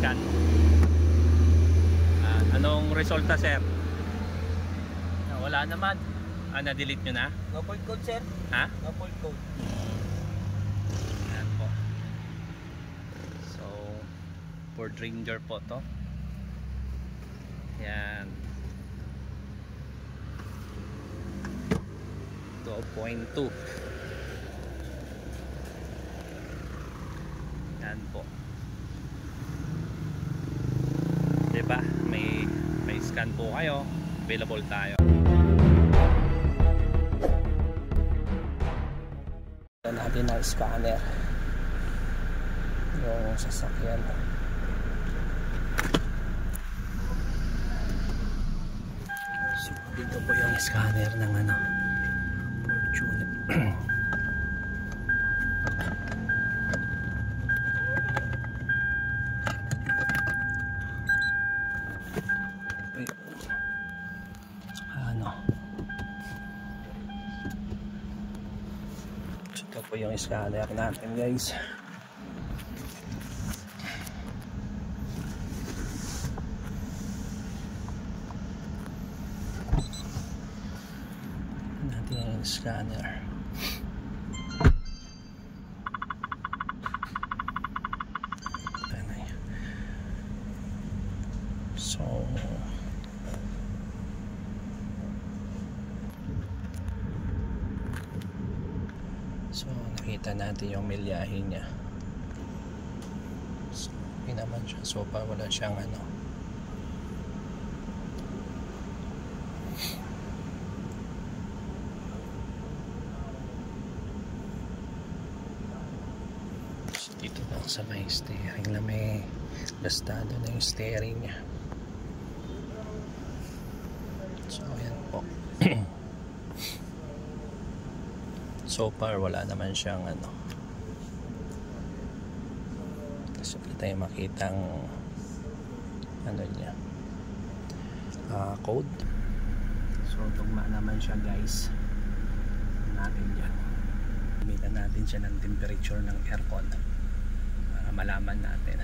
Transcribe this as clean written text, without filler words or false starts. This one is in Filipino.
scan. Anong resulta, sir? Wala naman. Na-delete nyo na? No fault code, sir. Ha? No fault code. Yan po. So, Ford Ranger po to. Yan. 12.2. Yan po. Diba? May scan po kayo. Available tayo. Natin ang scanner yung sasakyan. So dito po yung scanner ng Fortune. Ito po yung scanner natin, guys. Natin yung scanner. So nakita natin yung milyahe niya. So okay naman siya. So far wala siyang so, dito lang sa may steering na may gastado na yung steering niya. So ayan po. So far wala naman siyang so tayo makitang niya code. So tugma naman siya, guys. Natin yan. Gamitan natin siya ng temperature ng aircon para malaman natin